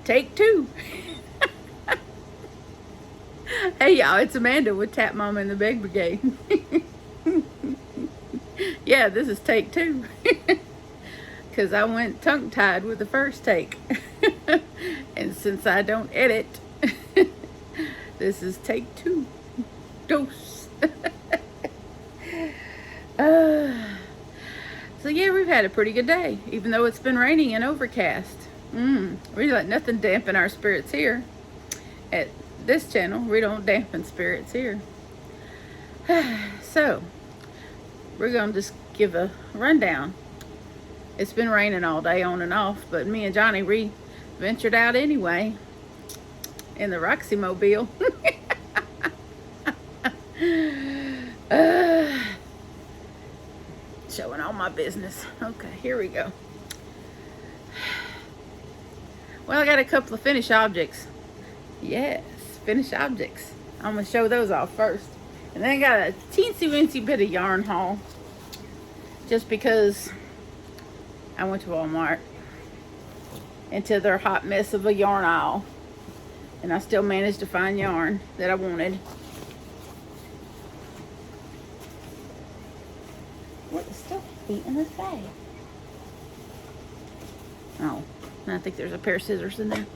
Take two. Hey y'all, it's Amanda with Tap Mama and the Beg Brigade. Yeah, this is take two. Because I went tongue-tied with the first take. And since I don't edit, this is take two. Dose. So yeah, we've had a pretty good day, even though it's been raining and overcast. We let nothing dampen our spirits here. At this channel, we don't dampen spirits here. So, we're going to just give a rundown. It's been raining all day on and off, but me and Johnny, we ventured out anyway in the Roxy Mobile. Showing all my business. Okay, here we go. Well, I got a couple of finished objects. Yes, finished objects. I'm going to show those off first. And then I got a teensy-weensy bit of yarn haul. Just because I went to Walmart into their hot mess of a yarn aisle. And I still managed to find yarn that I wanted. What is still in this bag? Oh, I think there's a pair of scissors in there.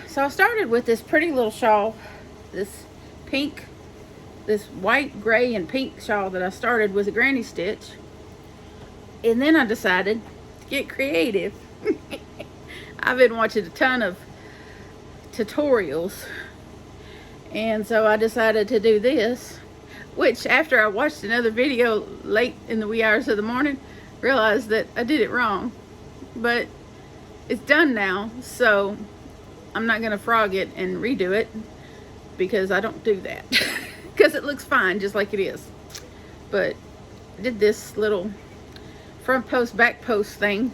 So I started with this pretty little shawl, this white, gray, and pink shawl that I started with a granny stitch. And then I decided to get creative. I've been watching a ton of tutorials. And so I decided to do this, which after I watched another video late in the wee hours of the morning, realized that I did it wrong. But it's done now, so I'm not gonna frog it and redo it because I don't do that. Because it looks fine just like it is. But I did this little front post, back post thing,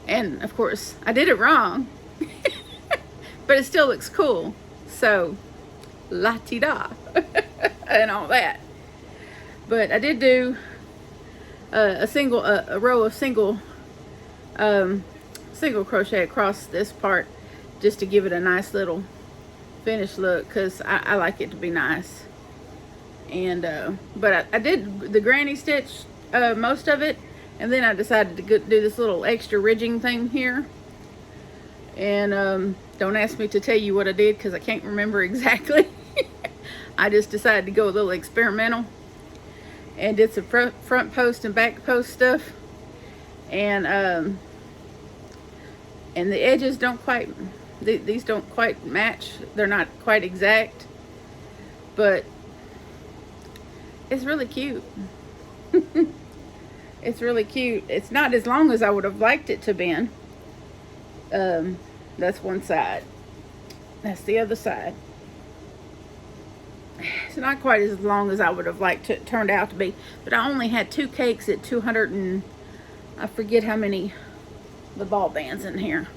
and of course I did it wrong. But it still looks cool. So la-ti-da and all that. But I did do a row of single crochet across this part just to give it a nice little finished look, because I like it to be nice. And but I did the granny stitch most of it, and then I decided to do this little extra ridging thing here. And don't ask me to tell you what I did because I can't remember exactly. I just decided to go a little experimental and did some front post and back post stuff. And the edges don't quite, these don't quite match. They're not quite exact, but it's really cute. It's really cute. It's not as long as I would have liked it to be. That's one side. That's the other side. It's not quite as long as I would have liked it turned out to be, but I only had 2 cakes at 200 and I forget how many the ball bands in here.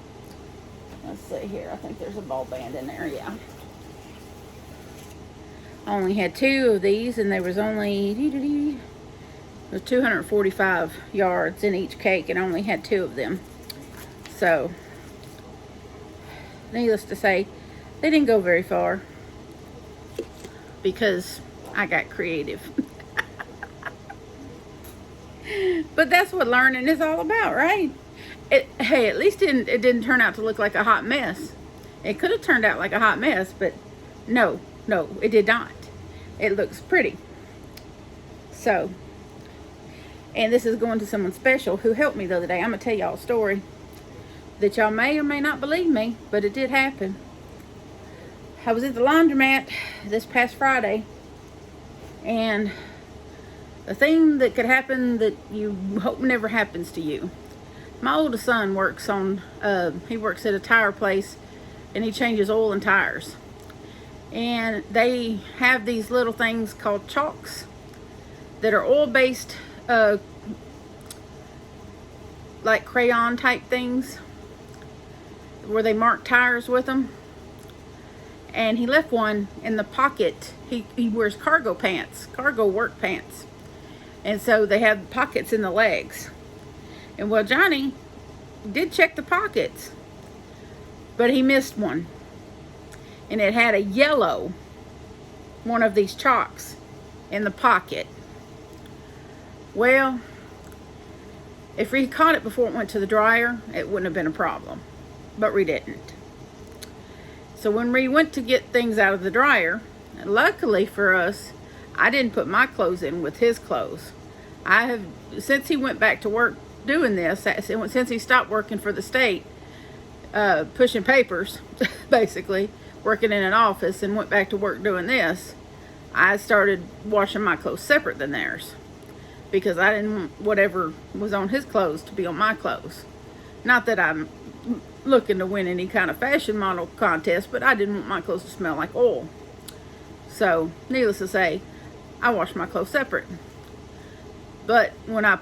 Let's see here. I think there's a ball band in there. Yeah. I only had 2 of these, and there was only 245 yards in each cake, and I only had 2 of them. So, needless to say, they didn't go very far because I got creative. But that's what learning is all about, right? Hey, at least it didn't turn out to look like a hot mess. It could have turned out like a hot mess, but no, it did not. It looks pretty. So, and this is going to someone special who helped me the other day. I'm going to tell y'all a story that y'all may or may not believe me, but it did happen. I was at the laundromat this past Friday, and the thing that could happen that you hope never happens to you. My oldest son works on, he works at a tire place, and he changes oil and tires. And they have these little things called chalks that are oil-based, like crayon type things, where they mark tires with them. And he left one in the pocket. He wears cargo pants, cargo work pants. And so they have pockets in the legs. And well, Johnny did check the pockets, but he missed one. And it had a yellow one of these chalks in the pocket. Well, if we caught it before it went to the dryer, it wouldn't have been a problem, but we didn't. So when we went to get things out of the dryer, luckily for us, I didn't put my clothes in with his clothes. I have, since he went back to work doing this, since he stopped working for the state, pushing papers, basically, working in an office, and went back to work doing this, I started washing my clothes separate than theirs, because I didn't want whatever was on his clothes to be on my clothes. Not that I'm looking to win any kind of fashion model contest, but I didn't want my clothes to smell like oil. So, needless to say, I washed my clothes separate. But when I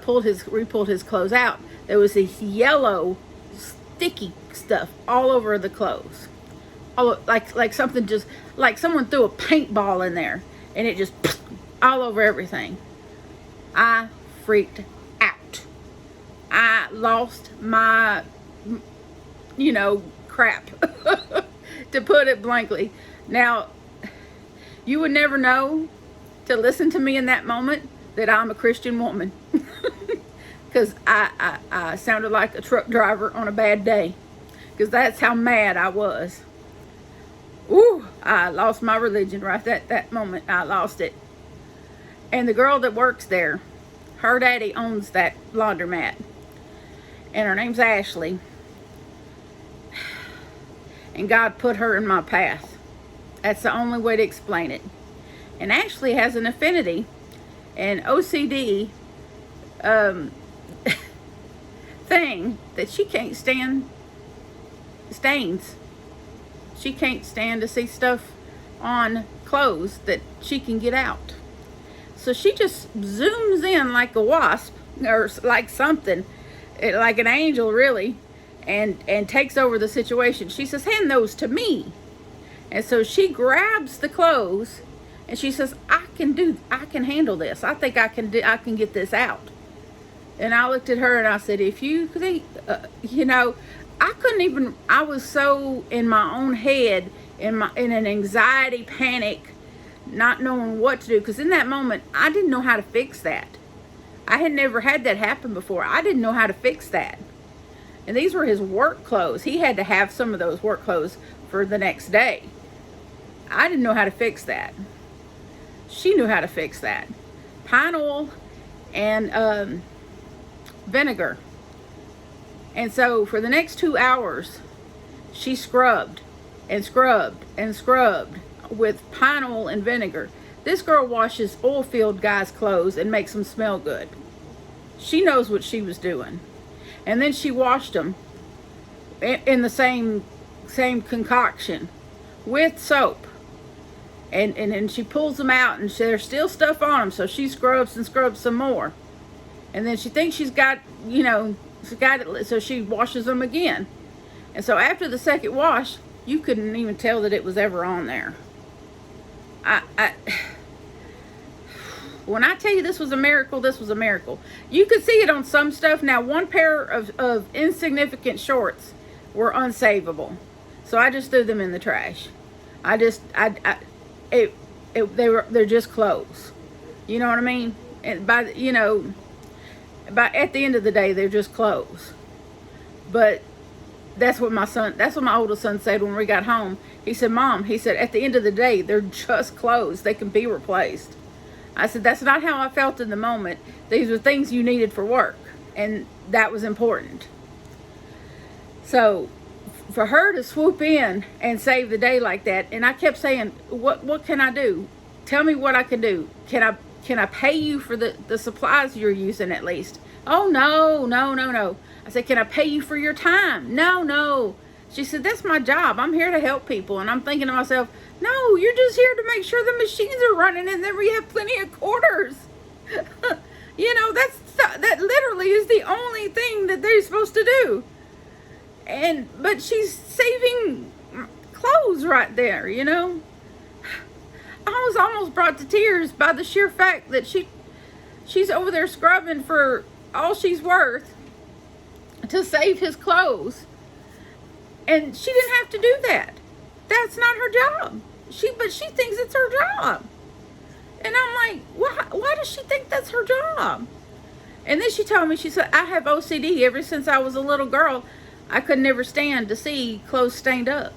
re-pulled his clothes out, there was this yellow, sticky stuff all over the clothes. All, like something just, like someone threw a paintball in there, and it just all over everything. I freaked out. I lost my, crap, to put it blankly. Now, you would never know to listen to me in that moment that I'm a Christian woman, because I sounded like a truck driver on a bad day, because that's how mad I was. Ooh, I lost my religion right that moment. I lost it. And the girl that works there, her daddy owns that laundromat, and her name's Ashley, and God put her in my path. That's the only way to explain it. And Ashley has an affinity and OCD thing that she can't stand stains. She can't stand to see stuff on clothes that she can get out. So she just zooms in like a wasp, or like something, like an angel really, and takes over the situation. She says, "Hand those to me." And so she grabs the clothes, and she says, I can handle this. I think I can get this out." And I looked at her and I said, if you think, I couldn't even, I was so in my own head, in an anxiety panic, not knowing what to do. Because in that moment, I didn't know how to fix that. I had never had that happen before. I didn't know how to fix that. And these were his work clothes. He had to have some of those work clothes for the next day. I didn't know how to fix that. She knew how to fix that. Pine oil and vinegar. And so for the next 2 hours, she scrubbed and scrubbed and scrubbed with pine oil and vinegar. This girl washes oil field guys' clothes and makes them smell good. She knows what she was doing. And then she washed them in the same concoction with soap. And then she pulls them out, and there's still stuff on them, so she scrubs and scrubs some more. And then she thinks she's got it, so she washes them again. And so after the second wash, you couldn't even tell that it was ever on there. When I tell you this was a miracle, this was a miracle. You could see it on some stuff. Now, one pair of insignificant shorts were unsavable, so I just threw them in the trash. They're just clothes. You know what I mean? And at the end of the day, they're just clothes. But that's what my oldest son said when we got home. He said, "Mom," he said, "at the end of the day, they're just clothes. They can be replaced." I said, "That's not how I felt in the moment. These were things you needed for work, and that was important." So for her to swoop in and save the day like that, and I kept saying, what can I do? Tell me what I can do. Can I pay you for the supplies you're using at least? "Oh, no. I said, "Can I pay you for your time?" No. She said, "That's my job. I'm here to help people." And I'm thinking to myself, no, you're just here to make sure the machines are running, and then we have plenty of quarters. That literally is the only thing that they're supposed to do. But she's saving clothes right there, I was almost brought to tears by the sheer fact that she's over there scrubbing for all she's worth to save his clothes. And she didn't have to do that. That's not her job. But she thinks it's her job. And I'm like, why does she think that's her job? And then she told me, she said, I have OCD ever since I was a little girl. I could never stand to see clothes stained up.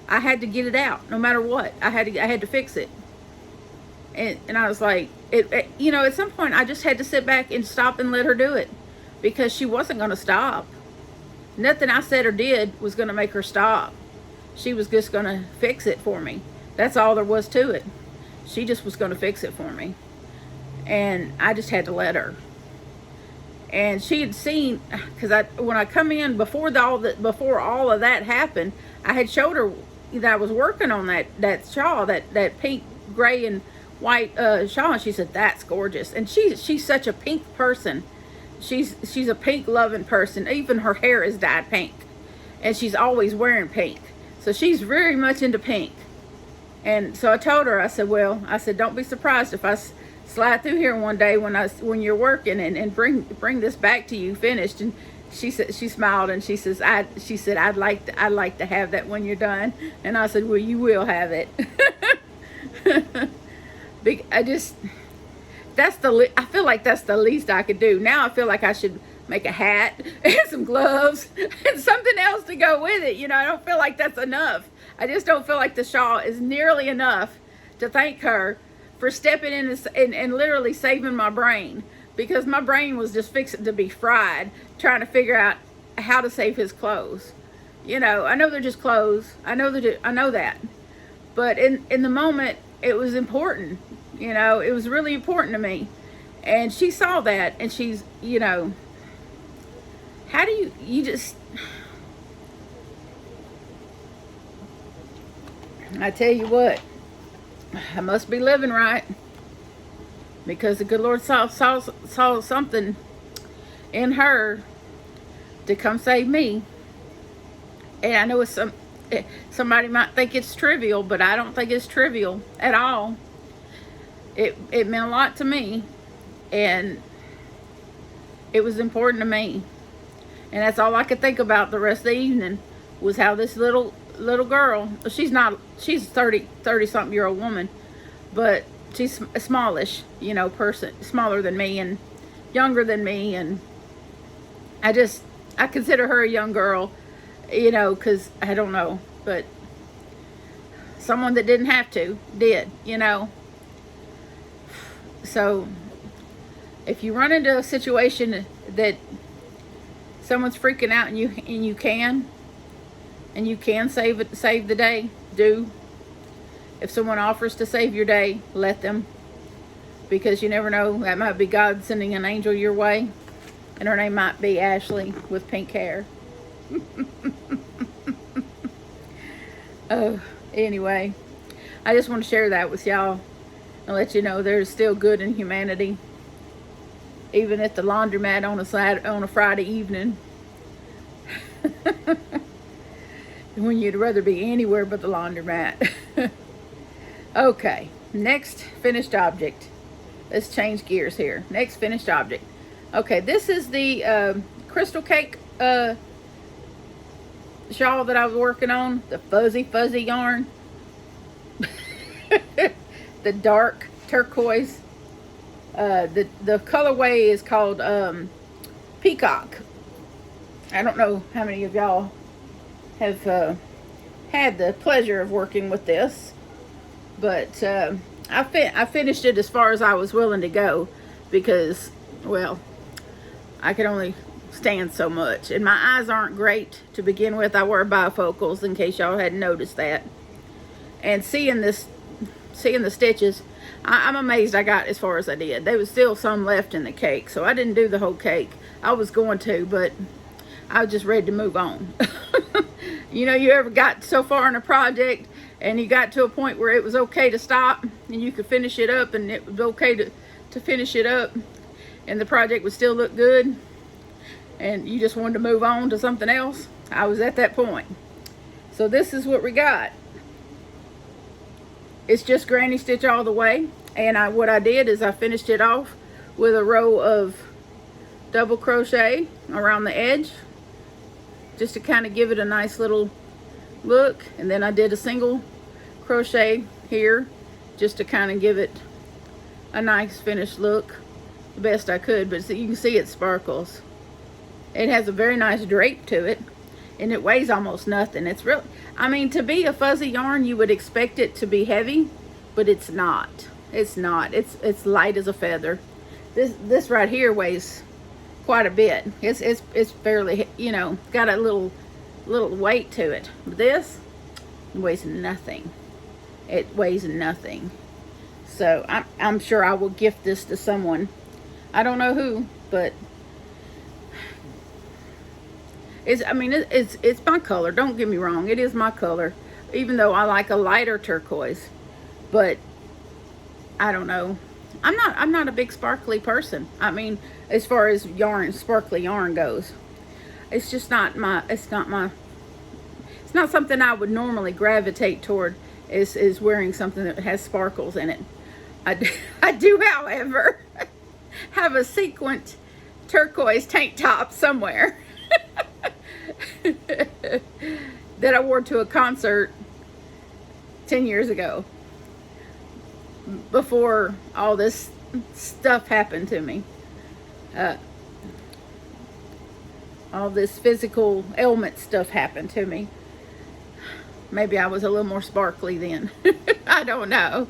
I had to get it out no matter what. I had to fix it. And I was like, at some point I just had to sit back and stop and let her do it, because she wasn't going to stop. Nothing I said or did was going to make her stop. She was just going to fix it for me. That's all there was to it. She just was going to fix it for me. And I just had to let her. And she had seen, because when I come in before all of that happened, I had showed her that I was working on that shawl, that pink, gray, and white shawl, and she said, that's gorgeous. And she's such a pink person. She's a pink loving person. Even her hair is dyed pink, and she's always wearing pink, so she's very much into pink. And so I told her, I said, don't be surprised if I slide through here one day when you're working and bring this back to you finished. And she smiled, and she said I'd like to have that when you're done. And I said, well, you will have it. I feel like that's the least I could do. Now I feel like I should make a hat and some gloves and something else to go with it. I don't feel like that's enough. I just don't feel like the shawl is nearly enough to thank her for stepping in and literally saving my brain, because my brain was just fixing to be fried trying to figure out how to save his clothes. I know they're just clothes. I know that. But in the moment, it was important. It was really important to me. And she saw that, and she's, how do you just, I tell you what, I must be living right, because the good Lord saw something in her to come save me. And I know somebody might think it's trivial, but I don't think it's trivial at all. It meant a lot to me, and it was important to me. And that's all I could think about the rest of the evening, was how this little girl, she's 30 something year old woman, but she's a smallish, person, smaller than me and younger than me. And I consider her a young girl, because I don't know, but someone that didn't have to did. So if you run into a situation that someone's freaking out, and you can save the day, do. If someone offers to save your day, let them, because you never know, that might be God sending an angel your way, and her name might be Ashley with pink hair. Oh, anyway, I just want to share that with y'all and let you know there's still good in humanity, even at the laundromat on a Friday evening. When you'd rather be anywhere but the laundromat. Okay, next finished object. Let's change gears here. Next finished object. Okay, this is the crystal cake shawl that I was working on. The fuzzy yarn. The dark turquoise. The colorway is called Peacock. I don't know how many of y'all have had the pleasure of working with this, but I finished it as far as I was willing to go, because, well, I could only stand so much, and my eyes aren't great to begin with. I wear bifocals, in case y'all hadn't noticed that. And seeing the stitches, I'm amazed I got as far as I did. There was still some left in the cake, so I didn't do the whole cake. I was going to, but I was just ready to move on. You ever got so far in a project and you got to a point where it was okay to stop and you could finish it up, and it was okay to finish it up, and the project would still look good, and you just wanted to move on to something else? I was at that point. So this is what we got. It's just granny stitch all the way, and what I did is I finished it off with a row of double crochet around the edge just to kind of give it a nice little look. And then I did a single crochet here just to kind of give it a nice finished look the best I could. But you can see it sparkles. It has a very nice drape to it, and it weighs almost nothing. It's real, I mean, to be a fuzzy yarn, you would expect it to be heavy, but it's not. It's not. It's light as a feather. This right here weighs quite a bit. It's fairly, you know, got a little weight to it. But this weighs nothing. It weighs nothing. So I'm sure I will gift this to someone. I don't know who, but it's my color. Don't get me wrong. It is my color, even though I like a lighter turquoise. But I don't know. I'm not a big sparkly person. I mean, as far as yarn, sparkly yarn goes, it's just not my. It's not something I would normally gravitate toward. Is wearing something that has sparkles in it. I do, however, have a sequined turquoise tank top somewhere that I wore to a concert 10 years ago, before all this stuff happened to me. All this physical ailment stuff happened to me. Maybe I was a little more sparkly then. I don't know.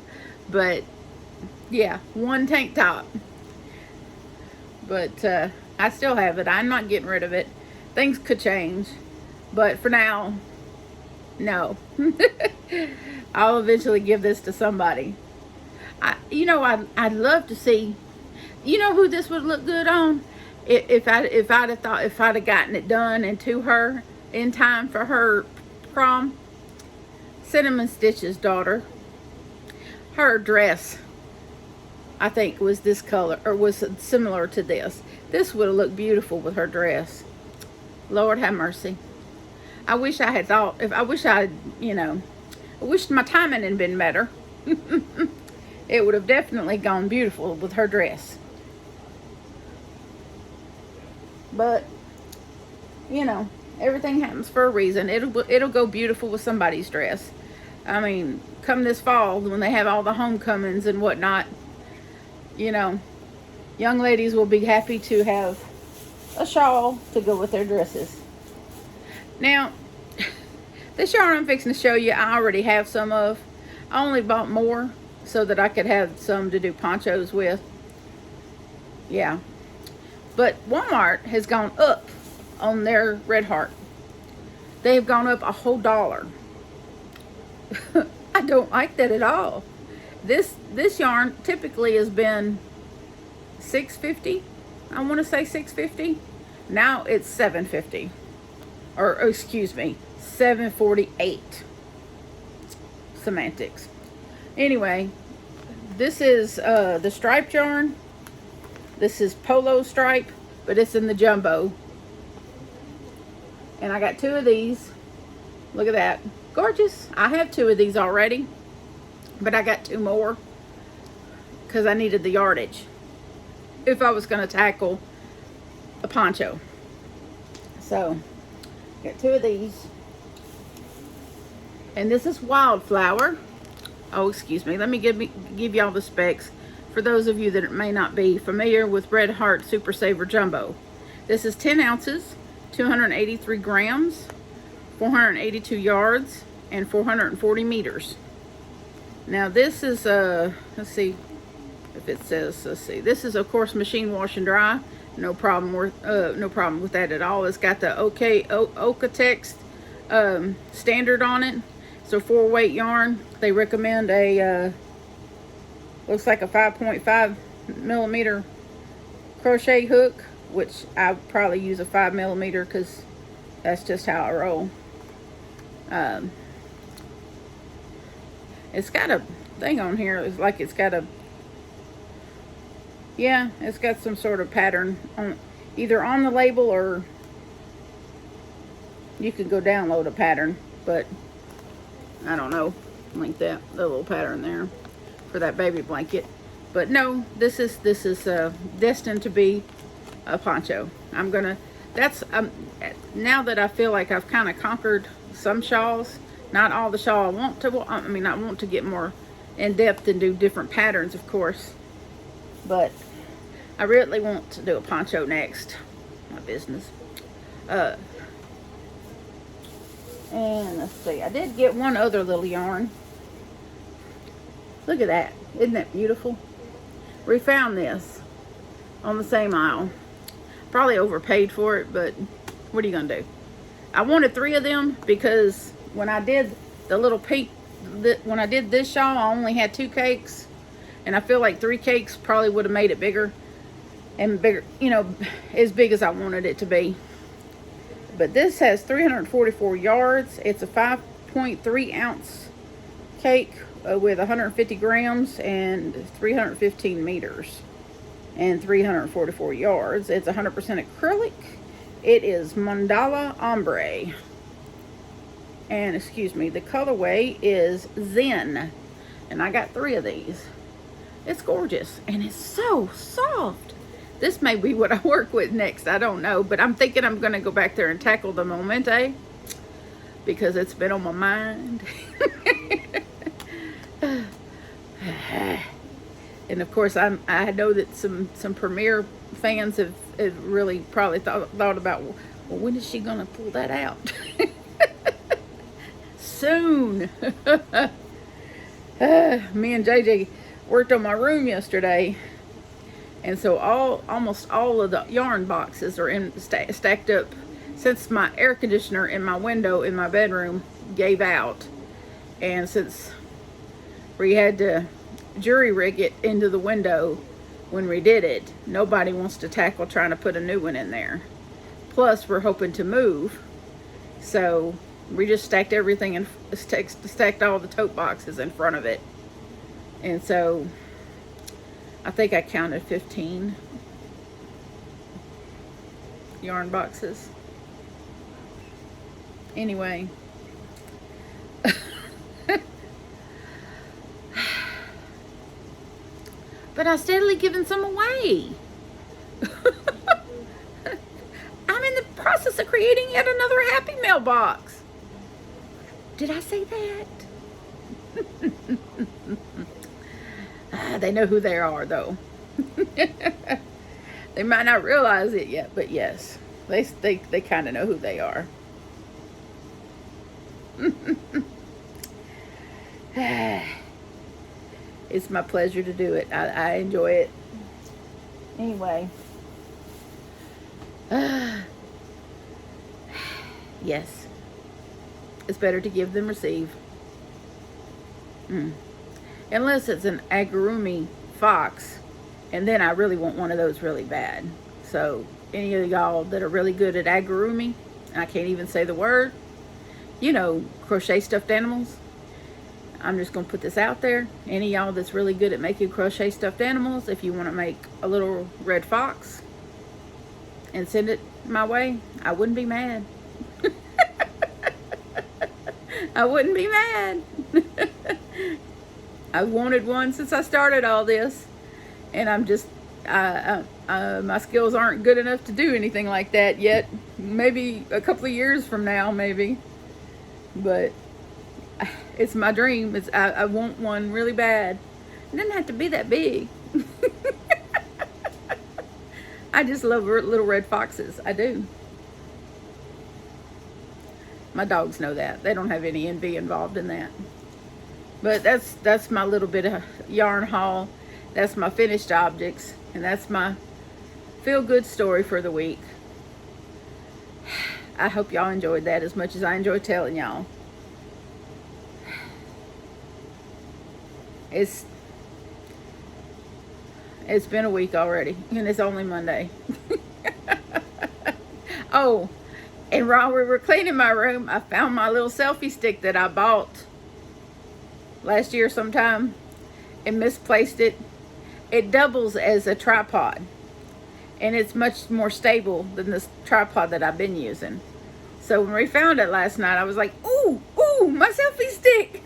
But yeah, one tank top. But I still have it. I'm not getting rid of it. Things could change. But for now, no. I'll eventually give this to somebody. I'd love to see, you know who this would look good on? If I'd have gotten it done and to her in time for her prom. Cinnamon Stitch's daughter. Her dress, I think, was this color, or was similar to this. This would have looked beautiful with her dress. Lord have mercy. I wish I had thought, I wish my timing had been better. It would have definitely gone beautiful with her dress. But, you know, everything happens for a reason. It'll go beautiful with somebody's dress. I mean, come this fall, when they have all the homecomings and whatnot, you know, young ladies will be happy to have a shawl to go with their dresses. Now, this yarn I'm fixing to show you, I already have some of. I only bought more so that I could have some to do ponchos with. Yeah. But Walmart has gone up on their Red Heart. They have gone up a whole $1. I don't like that at all. This yarn typically has been $6.50. I want to say $6.50. Now it's $7.50. Or excuse me, $7.48. Semantics. Anyway, this is the striped yarn. This is polo stripe, but it's in the jumbo. And I got 2 of these. Look at that. Gorgeous. I have 2 of these already, but I got 2 more because I needed the yardage if I was going to tackle a poncho. So, got 2 of these. And this is Wildflower. Oh, excuse me. Let me give y'all the specs for those of you that may not be familiar with Red Heart Super Saver Jumbo. This is 10 ounces, 283 grams, 482 yards, and 440 meters. Now this is let's see if it says, this is of course machine wash and dry. No problem with that at all. It's got the Okotex standard on it. So 4-weight yarn. They recommend a looks like a 5.5 millimeter crochet hook, which I probably use a 5 millimeter because that's just how I roll. It's got a thing on here. It's like it's got a, yeah, it's got some sort of pattern on, either on the label or you can go download a pattern, but I don't know, like that, the little pattern there for that baby blanket. But no, this is destined to be a poncho. I'm gonna that's now that I feel like I've kind of conquered some shawls, not all the shawl I want to, I mean, I want to get more in depth and do different patterns, of course, but I really want to do a poncho next. My business. And let's see, I did get one other little yarn. Look at that. Isn't that beautiful? We found this on the same aisle. Probably overpaid for it, but what are you gonna do? I wanted 3 of them because when I did the little peak, when I did this shawl, I only had 2 cakes, and I feel like 3 cakes probably would have made it bigger and bigger, you know, as big as I wanted it to be. But this has 344 yards. It's a 5.3 ounce cake with 150 grams and 315 meters and 344 yards. It's 100% acrylic. It is Mandala Ombre. And excuse me, the colorway is Zen. And I got 3 of these. It's gorgeous and it's so soft. This may be what I work with next. I don't know, but I'm thinking I'm going to go back there and tackle the Momente because it's been on my mind. And of course, I know that some Premier fans have really probably thought about, well, when is she going to pull that out? Soon. Me and JJ worked on my room yesterday. And so almost all of the yarn boxes are stacked up since my air conditioner in my window in my bedroom gave out. And since we had to jury rig it into the window when we did it, nobody wants to tackle trying to put a new one in there. Plus, we're hoping to move. So we just stacked everything and stacked all the tote boxes in front of it. And so I think I counted 15 yarn boxes. Anyway. But I steadily giving some away. I'm in the process of creating yet another Happy Mail box. Did I say that? They know who they are, though. They might not realize it yet, but yes, they kind of know who they are. It's my pleasure to do it. I enjoy it. Anyway. Yes. It's better to give than receive. Unless it's an agurumi fox, and then I really want one of those really bad. So any of y'all that are really good at agurumi, I can't even say the word, you know, crochet stuffed animals, I'm just going to put this out there. Any of y'all that's really good at making crochet stuffed animals, if you want to make a little red fox and send it my way, I wouldn't be mad. I wouldn't be mad. I wanted one since I started all this, and I'm just, my skills aren't good enough to do anything like that yet. Maybe a couple of years from now, maybe. But it's my dream. I want one really bad. It doesn't have to be that big. I just love little red foxes. I do. My dogs know that. They don't have any envy involved in that. But that's my little bit of yarn haul. That's my finished objects. And that's my feel-good story for the week. I hope y'all enjoyed that as much as I enjoy telling y'all. It's been a week already, and it's only Monday. Oh, and while we were cleaning my room, I found my little selfie stick that I bought last year sometime and misplaced it. It doubles as a tripod, and it's much more stable than this tripod that I've been using. So when we found it last night, I was like, ooh, my selfie stick.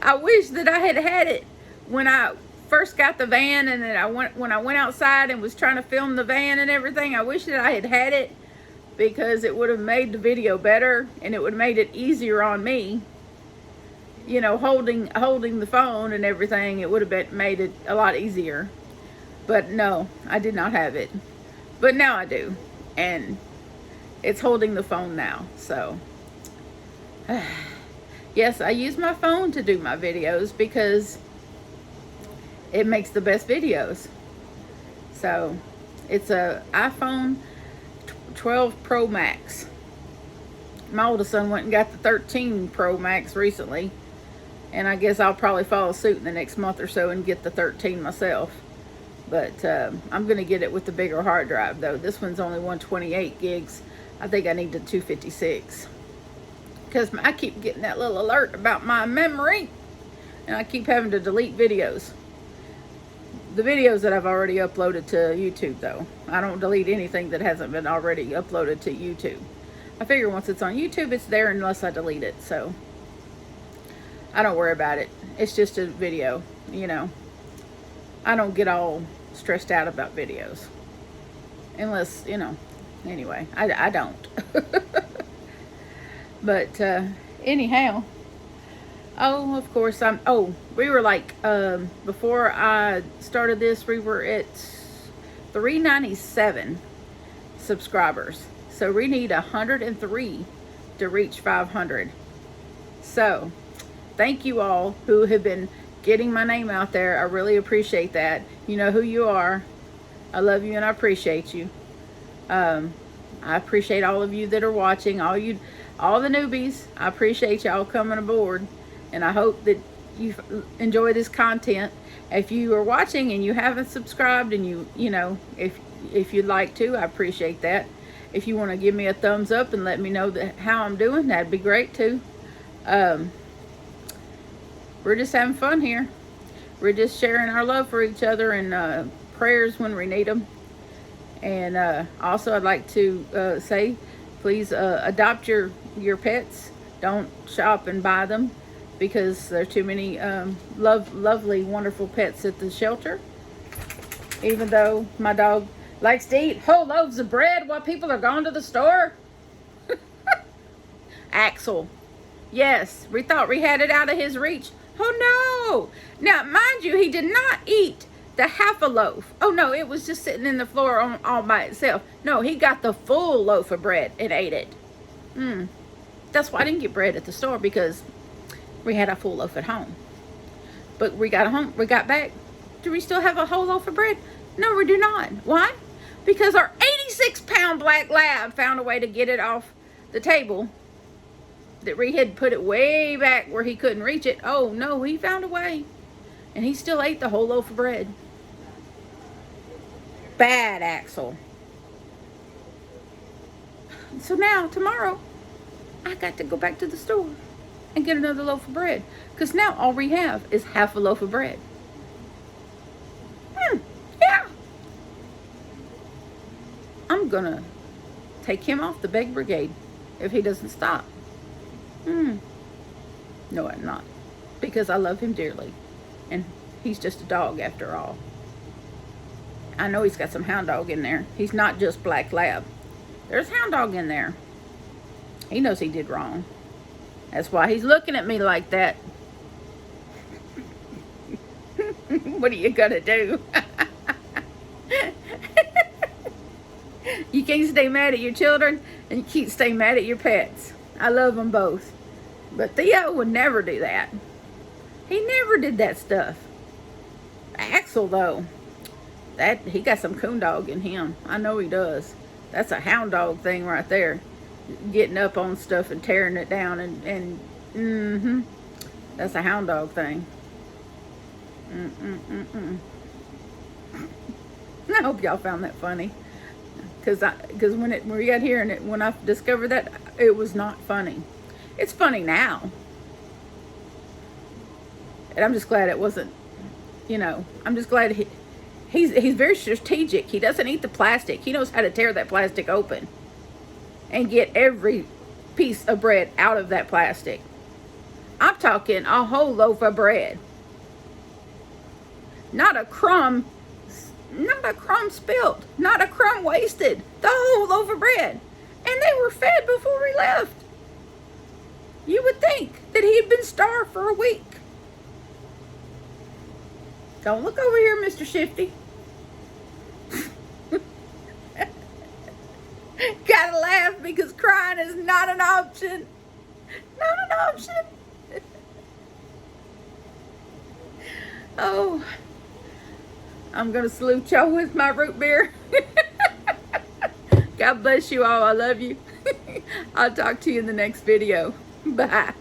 I wish that I had it when I first got the van, and then when I went outside and was trying to film the van and everything, I wish that I had it, because it would have made the video better, and it would have made it easier on me. You know, holding the phone and everything, it would have made it a lot easier. But no, I did not have it. But now I do, and it's holding the phone now. So yes, I use my phone to do my videos because it makes the best videos. So it's a iPhone 12 Pro Max. My oldest son went and got the 13 Pro Max recently, and I guess I'll probably follow suit in the next month or so and get the 13 myself. But I'm going to get it with the bigger hard drive, though. This one's only 128 gigs. I think I need the 256. Because I keep getting that little alert about my memory, and I keep having to delete videos. The videos that I've already uploaded to YouTube, though. I don't delete anything that hasn't been already uploaded to YouTube. I figure once it's on YouTube, it's there unless I delete it. So I don't worry about it. It's just a video, you know. I don't get all stressed out about videos. Unless, you know, anyway, I don't. But anyhow, oh, of course, we were like, before I started this, we were at 397 subscribers. So we need 103 to reach 500. So thank you all who have been getting my name out there. I really appreciate that. You know who you are. I love you and I appreciate you. I appreciate all of you that are watching, all the newbies. I appreciate y'all coming aboard, and I hope that you enjoy this content. If you are watching and you haven't subscribed, and you know, if you'd like to, I appreciate that. If you want to give me a thumbs up and let me know how I'm doing, that'd be great too. We're just having fun here. We're just sharing our love for each other, and prayers when we need them. And also, I'd like to say, please adopt your pets. Don't shop and buy them, because there are too many lovely, wonderful pets at the shelter. Even though my dog likes to eat whole loaves of bread while people are going to the store. Axel. Yes, we thought we had it out of his reach. Oh no! Now, mind you, he did not eat the half a loaf. Oh no, it was just sitting in the floor all by itself. No, he got the full loaf of bread and ate it. That's why I didn't get bread at the store, because we had a full loaf at home. But we got back. Do we still have a whole loaf of bread? No, we do not. Why? Because our 86-pound black lab found a way to get it off the table. That we had put it way back where he couldn't reach it. Oh no, he found a way. And he still ate the whole loaf of bread. Bad Axel. So now, tomorrow, I got to go back to the store and get another loaf of bread. Because now all we have is half a loaf of bread. Yeah. I'm going to take him off the beg brigade if he doesn't stop. No, I'm not. Because I love him dearly. And he's just a dog after all. I know he's got some hound dog in there. He's not just black lab. There's hound dog in there. He knows he did wrong. That's why he's looking at me like that. What are you gonna do? You can't stay mad at your children, and you can't stay mad at your pets. I love them both. But Theo would never do that. He never did that stuff. Axel, though, he got some coon dog in him. I know he does. That's a hound dog thing right there. Getting up on stuff and tearing it down, and that's a hound dog thing. I hope y'all found that funny. Because when we got here and when I discovered that, it was not funny. It's funny now. And I'm just glad it wasn't, I'm just glad he's very strategic. He doesn't eat the plastic. He knows how to tear that plastic open and get every piece of bread out of that plastic. I'm talking a whole loaf of bread. Not a crumb, not a crumb spilt, not a crumb wasted. The whole loaf of bread. And they were fed before we left. You would think that he had been starved for a week. Don't look over here, Mr. Shifty. Gotta laugh because crying is not an option. Not an option. Oh, I'm gonna salute y'all with my root beer. God bless you all. I love you. I'll talk to you in the next video. Bye.